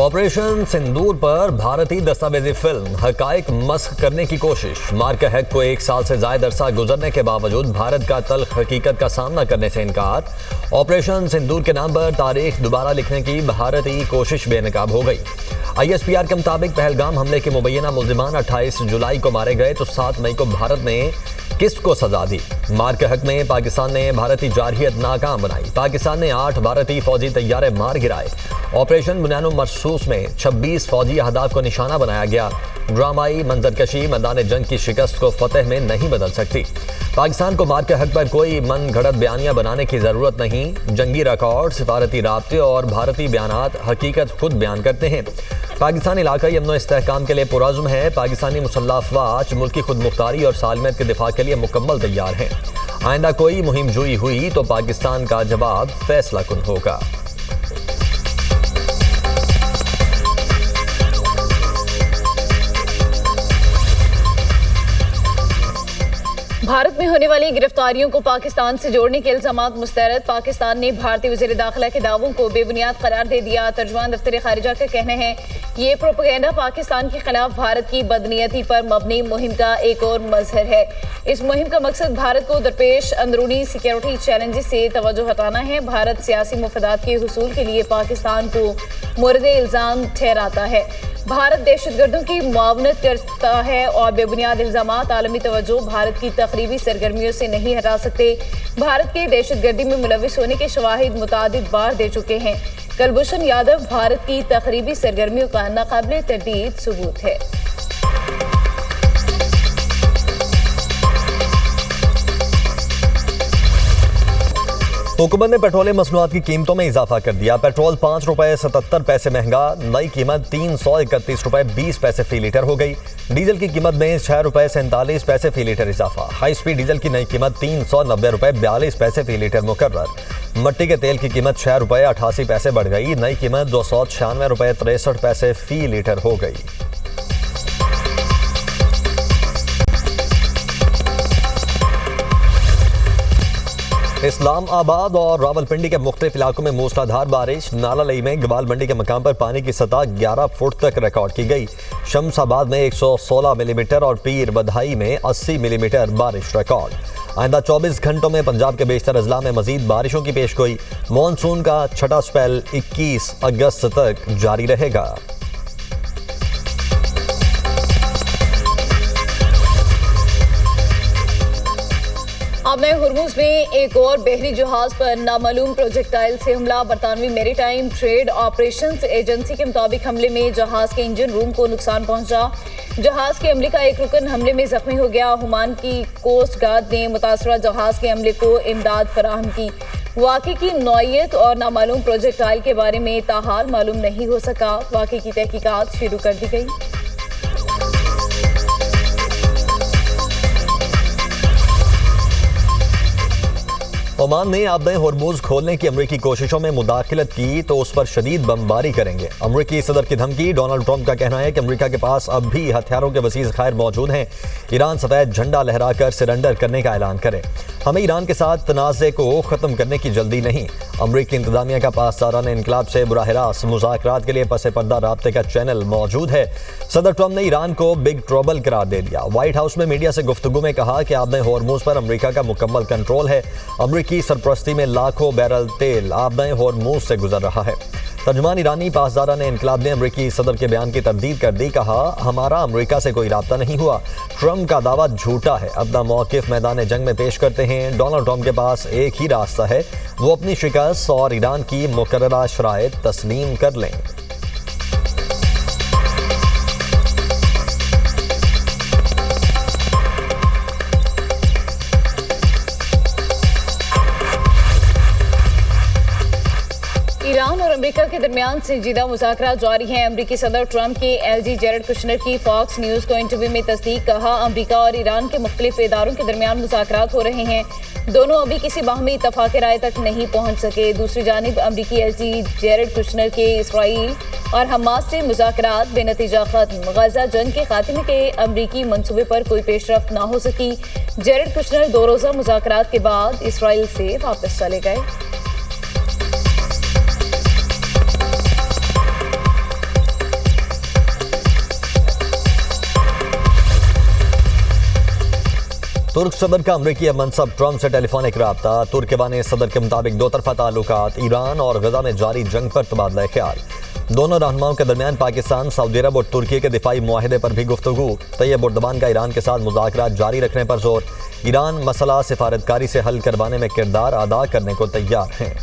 Operation सिंदूर पर भारतीय दस्तावेजी film हकायक मस्ख करने की कोशिश। मार्क हैक को 1 साल से ज्यादा अरसा गुजरने के बावजूद भारत का तल्ख हकीकत का सामना करने से इनकार। ऑपरेशन सिंदूर के नाम पर तारीख दोबारा लिखने की भारतीय कोशिश बेनकाब हो गई। ISPR के मुताबिक पहलगाम हमले के मुबैना मुल्जिमान 28 जुलाई को मारे गए तो 7 मई को भारत ने किस्त को सजा दी। मार के हक में पाकिस्तान ने भारतीय जारहियत नाकाम बनाई। पाकिस्तान ने 8 भारतीय फौजी तैयारे मार गिराए। ऑपरेशन बुनियानो मरसूस में 26 फौजी अहदाफ को निशाना बनाया गया। ड्रामाई मंजरकशी मैदान जंग की शिकस्त को फतेह में नहीं बदल सकती। पाकिस्तान को मार के हक पर कोई मन घड़त बयानियां बनाने की जरूरत नहीं। जंगी रिकॉर्ड, सिफारती राब्ते और भारतीय बयानात हकीकत खुद बयान करते हैं। पाकिस्तान इलाकाई अमन इस्तेहकाम के लिए पुरज़्म है। पाकिस्तानी मुसल्लह अफवाज मुल्की खुद मुख्तारी और सालमियत के दिफा के लिए मुकम्मल तैयार हैं। आइंदा कोई मुहिम जुई हुई तो पाकिस्तान का जवाब फैसला कुन होगा। भारत में होने वाली गिरफ्तारियों को पाकिस्तान से जोड़ने के इल्जामात मुस्तरद। पाकिस्तान ने भारतीय वज़ीर दाखिला के दावों को बेबुनियाद करार दे दिया। तर्जुमान दफ्तर खारिजा का कहना है ये प्रोपेगेंडा पाकिस्तान के खिलाफ भारत की बदनीयती पर मबनी मुहिम का एक और मजहर है। इस मुहिम का मकसद भारत को दरपेश अंदरूनी सिक्योरिटी चैलेंजेस से तवज्जो हटाना है। भारत सियासी मुफादात के हुसूल के लिए पाकिस्तान को मुर्द इल्ज़ाम ठहराता है। भारत दहशतगर्दों की मुआवनत करता है और बेबुनियाद इल्जामात आलमी तवज्जो भारत की तकरीबी सरगर्मियों से नहीं हटा सकते। भारत के दहशतगर्दी में मुलविस होने के शवाहिद मुतादिद बार दे चुके हैं। कुलभूषण यादव भारत की तकरीबी सरगर्मियों का नाकाबिले तरदीद सबूत है। हुकूमत ने पेट्रोलियम मसनूआत की कीमतों में इजाफा कर दिया। पेट्रोल 5 रुपए 77 पैसे महंगा, नई कीमत 331 रुपए 20 पैसे फी लीटर हो गई। डीजल की कीमत में 6 रुपए 47 पैसे फी लीटर इजाफा। हाई स्पीड डीजल की नई कीमत 390 रुपए 42 पैसे फी लीटर मुकर्रर। मट्टी के तेल की कीमत 6 रुपए 88 पैसे बढ़ गई। नई कीमत 296 रुपए 63 पैसे फी लीटर हो गई। इस्लामाबाद और रावलपिंडी के मुख्तलिफ इलाकों में मूसलाधार बारिश। नालालई में गवाल मंडी के मकाम पर पानी की सतह 11 फुट तक रिकॉर्ड की गई। शमसाबाद में 116 मिलीमीटर और पीर बधाई में 80 मिलीमीटर बारिश रिकॉर्ड। आइंदा 24 घंटों में पंजाब के बेशतर अजला में मजीद बारिशों की पेशगोई। मानसून का छठा स्पेल 21 अगस्त तक जारी रहेगा। अब मैं हुर्मुज में एक और बहरी जहाज पर नामालूम प्रोजेक्टाइल से हमला। बरतानवी मैरीटाइम ट्रेड ऑपरेशंस एजेंसी के मुताबिक हमले में जहाज के इंजन रूम को नुकसान पहुंचा। जहाज के अमले का एक रुकन हमले में जख्मी हो गया। ओमान की कोस्ट गार्ड ने मुतासरा जहाज के अमले को इमदाद फराहम की। वाक़े की नौइयत और नामालूम प्रोजेक्टाइल के बारे में ताहाल मालूम नहीं हो सका। वाक़े की तहकीकात शुरू कर दी गई। ओमान ने आबे होर्मुज खोलने की अमरीकी कोशिशों में मुदाखलत की तो उस पर शदीद बमबारी करेंगे। अमरीकी सदर की धमकी। डोनाल्ड ट्रंप का कहना है कि अमरीका के पास अब भी हथियारों के वसीज़ ख़ैर मौजूद हैं। ईरान सफ़ेद झंडा लहराकर सरेंडर करने का ऐलान करे। हमें ईरान के साथ तनाज़े को ख़त्म करने की जल्दी नहीं। अमरीकी इंतज़ामिया का पासदारान इनकलाब से बुराह रास्त मुज़ाकरात के लिए पस पर्दा राब्ते का चैनल मौजूद है। सदर ट्रंप ने ईरान को बिग ट्रबल करार दे दिया। व्हाइट हाउस में मीडिया से गुफ्तगू में कहा कि आबे होर्मुज पर अमरीका का मुकम्मल कंट्रोल है। अमरीकी सरपरस्ती में लाखों बैरल तेल आबे होर्मुज से गुजर रहा है। तर्जुमान ईरानी पासदारान इनकलाब ने अमरीकी सदर के बयान की तरदीद कर दी। कहा हमारा अमरीका से कोई राब्ता नहीं हुआ। ट्रंप का दावा झूठा है। अपना मौक़िफ़ मैदान जंग में पेश करते हैं। डोनाल्ड ट्रंप के पास एक ही रास्ता है, वो अपनी शिकस्त और ईरान की मुकर्ररा शराइत तस्लीम कर लें। ईरान और अमेरिका के दरमियान संजीदा मुज़ाकरात जारी हैं। अमेरिकी सदर ट्रंप के एलजी जेरेड कुशनर की फॉक्स न्यूज़ को इंटरव्यू में तस्दीक। कहा अमेरिका और ईरान के मुख्तलिफ इदारों के दरमियान मुज़ाकरात हो रहे हैं। दोनों अभी किसी बाहमी इत्तफाक़ राय तक नहीं पहुँच सके। दूसरी जानिब अमेरिकी एलजी जेरेड कुशनर के इसराइल और हमास से मुज़ाकरात बेनतीजा ख़त्म। गजा जंग के खात्मे के अमेरिकी मंसूबे पर कोई पेशरफ्त ना हो सकी। जेरेड कुशनर 2 रोज़ा मुज़ाकरात के बाद इसराइल से वापस चले गए। तुर्क सदर का अमरीकी मनसब ट्रंप से टेलीफोनिक रब्ता। तुर्क ऐवान सदर के मुताबिक दो तरफा ताल्लुकात, ईरान और गजा में जारी जंग पर तबादला ख्याल। दोनों रहनुमाओं के दरमियान पाकिस्तान, सऊदी अरब और तुर्की के दिफाई मुआहदे पर भी गुफ्तगू। तैयब उर्दवान का ईरान के साथ मुज़ाकरात जारी रखने पर जोर। ईरान मसला सिफारतकारी से हल करवाने में किरदार अदा करने को तैयार है।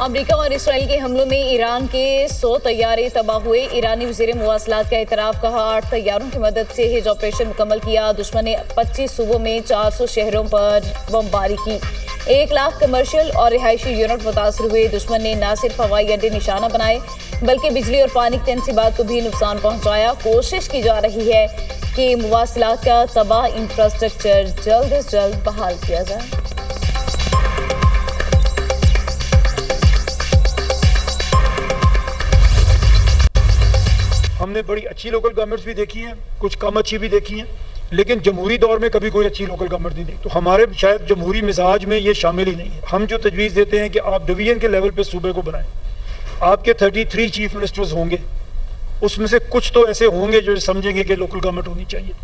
अमेरिका और इसराइल के हमलों में ईरान के 100 तैयारे तबाह हुए। ईरानी वज़ीर मुवासलात का एतराफ़, कहा 8 तैयारों की मदद से हिज ऑपरेशन मुकम्मल किया। दुश्मन ने 25 सूबों में 400 शहरों पर बमबारी की। 1 लाख कमर्शियल और रिहायशी यूनिट मुतासर हुए। दुश्मन ने न सिर्फ हवाई अड्डे निशाना बनाए बल्कि बिजली और पानी की तनसीबात को भी नुकसान पहुंचाया। कोशिश की जा रही है कि मुवासलात का तबाह इंफ्रास्ट्रक्चर जल्द से जल्द बहाल किया जाए। हमने बड़ी अच्छी लोकल गवर्नमेंट्स भी देखी हैं, कुछ कम अच्छी भी देखी हैं, लेकिन जमहूरी दौर में कभी कोई अच्छी लोकल गवर्नमेंट नहीं देखी। तो हमारे शायद जमहूरी मिजाज में ये शामिल ही नहीं है। हम जो तजवीज़ देते हैं कि आप डिवीजन के लेवल पे सूबे को बनाएं। आपके 33 चीफ मिनिस्टर्स होंगे, उसमें से कुछ तो ऐसे होंगे जो समझेंगे कि लोकल गवर्नमेंट होनी चाहिए,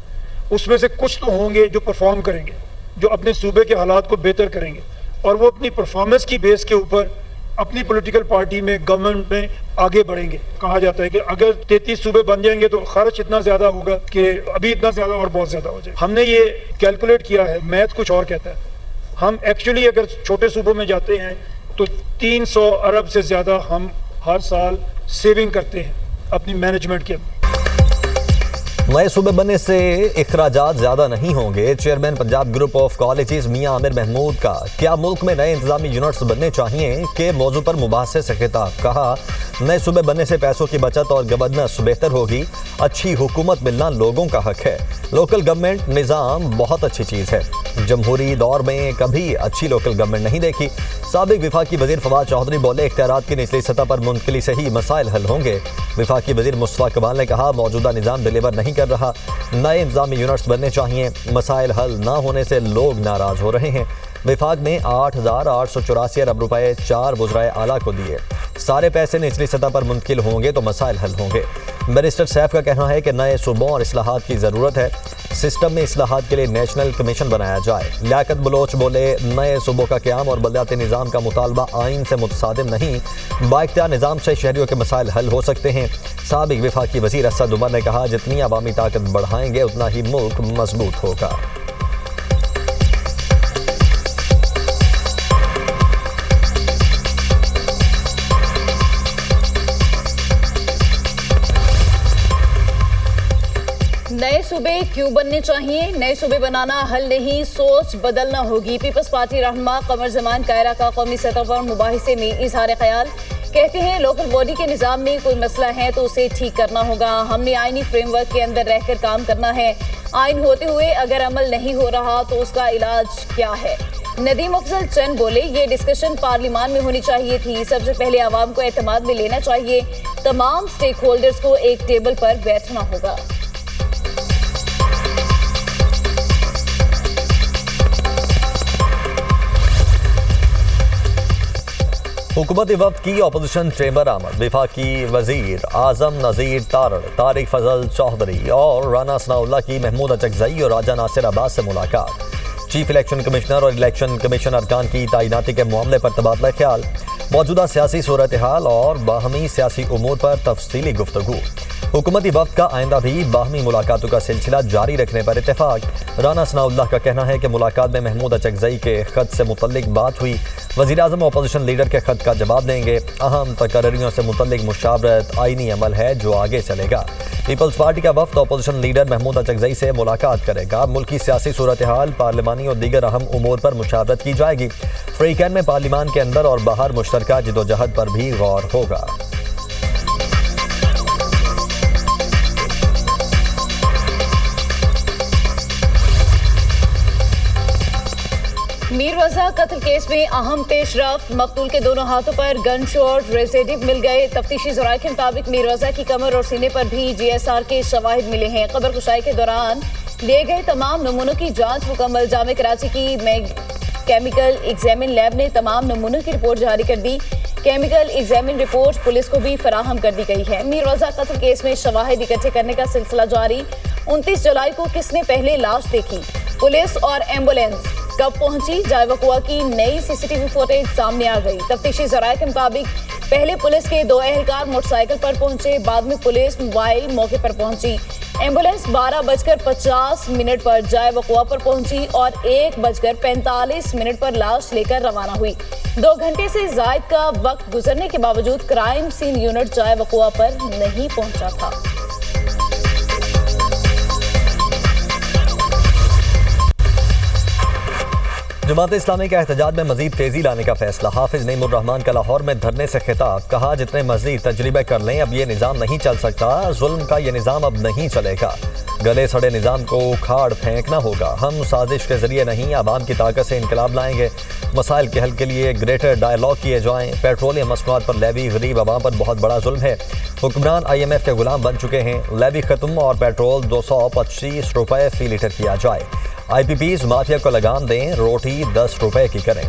उसमें से कुछ तो होंगे जो परफॉर्म करेंगे, जो अपने सूबे के हालात को बेहतर करेंगे, और वो अपनी परफॉर्मेंस की बेस के ऊपर अपनी पॉलिटिकल पार्टी में, गवर्नमेंट में आगे बढ़ेंगे। कहा जाता है कि अगर 33 सूबे बन जाएंगे तो खर्च इतना ज्यादा होगा कि अभी इतना ज्यादा और बहुत ज्यादा हो जाए। हमने ये कैलकुलेट किया है, मैथ कुछ और कहता है। हम एक्चुअली अगर छोटे सूबों में जाते हैं तो 300 अरब से ज्यादा हम हर साल सेविंग करते हैं अपनी मैनेजमेंट के। नए सूबे बनने से इखराजात ज्यादा नहीं होंगे। Chairman Punjab group of colleges मियां आमिर महमूद का क्या मुल्क में नए इंतजामी यूनिट्स बनने चाहिए के मौजू पर मुबाहसे से खिताब। कहा नए सूबे बनने से पैसों की बचत और गवर्नेंस बेहतर होगी। अच्छी हुकूमत मिलना लोगों का हक है। लोकल गवर्नमेंट निज़ाम बहुत अच्छी चीज़ है। जमहूरी दौर में कभी अच्छी लोकल गवर्नमेंट नहीं देखी। साबिक विफाकी वजीर फवाद चौधरी बोले इख्तियारात की निचली सतह पर मुंतकिली से ही मसाइल हल होंगे। विफाकी वजीर मुस्तफा कमाल ने कहा मौजूदा निज़ाम डिलीवर नहीं कर रहा, नए इंतजामी यूनिट्स बनने चाहिए। मसाइल हल न होने से लोग नाराज हो रहे हैं। विफाक ने 8,884 अरब रुपए 4 वज़राए आला को दिए। सारे पैसे निचली सतह पर मुंतकिल होंगे तो मसाइल हल होंगे। बैरिस्टर सैफ का कहना है कि नए सूबों और इस्लाहात की ज़रूरत है। सिस्टम में इस्लाहात के लिए नेशनल कमीशन बनाया जाए। लियाकत बलोच बोले नए सूबों का क़याम और बलदियाती निज़ाम का मुतालबा आइन से मुतसादिम नहीं, बाइख्तियार निज़ाम से शहरियों के मसाइल हल हो सकते हैं। साबिक विफाकी वज़ीर असद उमर ने कहा जितनी अवामी ताकत बढ़ाएंगे उतना ही मुल्क मजबूत होगा। नए सूबे क्यों बनने चाहिए? नए सूबे बनाना हल नहीं, सोच बदलना होगी। पीपल्स पार्टी रहनुमा कमर जमान कायरा का कौमी सतह पर मुबाहिसे में इजहार ख्याल। कहते हैं लोकल बॉडी के निज़ाम में कोई मसला है तो उसे ठीक करना होगा। हमने आइनी फ्रेमवर्क के अंदर रहकर काम करना है। आइन होते हुए अगर अमल नहीं हो रहा तो उसका इलाज क्या है? नदीम अफजल चंद बोले ये डिस्कशन पार्लियामान में होनी चाहिए थी। सबसे पहले आवाम को एतमाद में लेना चाहिए। तमाम स्टेक होल्डर्स को एक टेबल पर बैठना होगा। हुकूमती वक्त की अपोजिशन चेंबर आमद। विफाकी वजीर आजम नज़ीर तारड़, तारिक फजल चौधरी और राना सनाउल्लाह की महमूद अचकजई और राजा नासिर अब्बास से मुलाकात। चीफ इलेक्शन कमिश्नर और इलेक्शन कमीशन अरकान की तैनाती के मामले पर तबादला ख्याल। मौजूदा सियासी सूरत हाल और बाहमी सियासी उमूर पर तफसीली गुफ्तगू। हुकूमती वक्त का आइंदा भी बाहमी मुलाकातों का सिलसिला जारी रखने पर इत्तेफाक। राना सनाउल्लाह का कहना है कि मुलाकात में महमूद अचकजई के खत से मुतल्लिक बात हुई। वज़ीर आज़म अपोजिशन लीडर के खत का जवाब देंगे। अहम तकर्रियों से मुतल्लिक मुशावरत आइनी अमल है जो आगे चलेगा। पीपल्स पार्टी का वफ्द अपोजिशन लीडर महमूद अचकजई से मुलाकात करेगा। मुल्की सियासी सूरत हाल, पार्लिमानी और दीगर अहम उमूर पर मुशावरत की जाएगी। फ्रीकैन में पार्लिमान के अंदर और बाहर मुश्तरका जिदोजहद पर भी गौर होगा। मीर वज़ा कत्ल केस में अहम पेशरफ्त। मकतूल के दोनों हाथों पर गन शॉट रेसिडिव मिल गए। तफ्तीशी ज़राए के मुताबिक मीर वज़ा की कमर और सीने पर भी GSR के शवाहिद मिले हैं। कब्र कुशाई के दौरान लिए गए तमाम नमूनों की जांच मुकम्मल। जामे कराची की केमिकल एग्जामिन लैब ने तमाम नमूनों की रिपोर्ट जारी कर दी। केमिकल एग्जामिन रिपोर्ट पुलिस को भी फराहम कर दी गई है। मीर रजा कत्ल केस में शवाहिद इकट्ठे करने का सिलसिला जारी। 29 जुलाई को किसने पहले लाश देखी, पुलिस और एम्बुलेंस कब पहुंची, जाए वकुआ की नई सीसीटीवी फुटेज सामने आ गई। तफ्तीशी ज़राए के मुताबिक पहले पुलिस के 2 एहलकार मोटरसाइकिल पर पहुंचे, बाद में पुलिस मोबाइल मौके पर पहुंची। एम्बुलेंस 12:50 पर जाए वकुआ पर पहुंची और 1:45 पर लाश लेकर रवाना हुई। 2 घंटे से जायद का वक्त गुजरने के बावजूद क्राइम सीन यूनिट जाए वकुआ पर नहीं पहुंचा था। जमात इस्लामी का एहतजाज में मजीद तेजी लाने का फैसला। हाफिज नईमुर रहमान का लाहौर में धरने से खिताब, कहा जितने मजीद तजर्बे कर लें अब ये निज़ाम नहीं चल सकता, जुल्म का ये निज़ाम अब नहीं चलेगा, गले सड़े निज़ाम को उखाड़ फेंकना होगा। हम साजिश के जरिए नहीं आवाम की ताकत से इनकलाब लाएंगे। मसाइल के हल के लिए ग्रेटर डायलॉग किए जाएँ। पेट्रोलियम मसनूआत पर लेवी गरीब आवाम पर बहुत बड़ा जुल्म है। हुक्मरान IMF के गुलाम बन चुके हैं। लेवी खत्म और पेट्रोल 225 रुपये फी लीटर किया जाए। IPPs माफिया को लगाम दें, रोटी 10 रुपए की करें।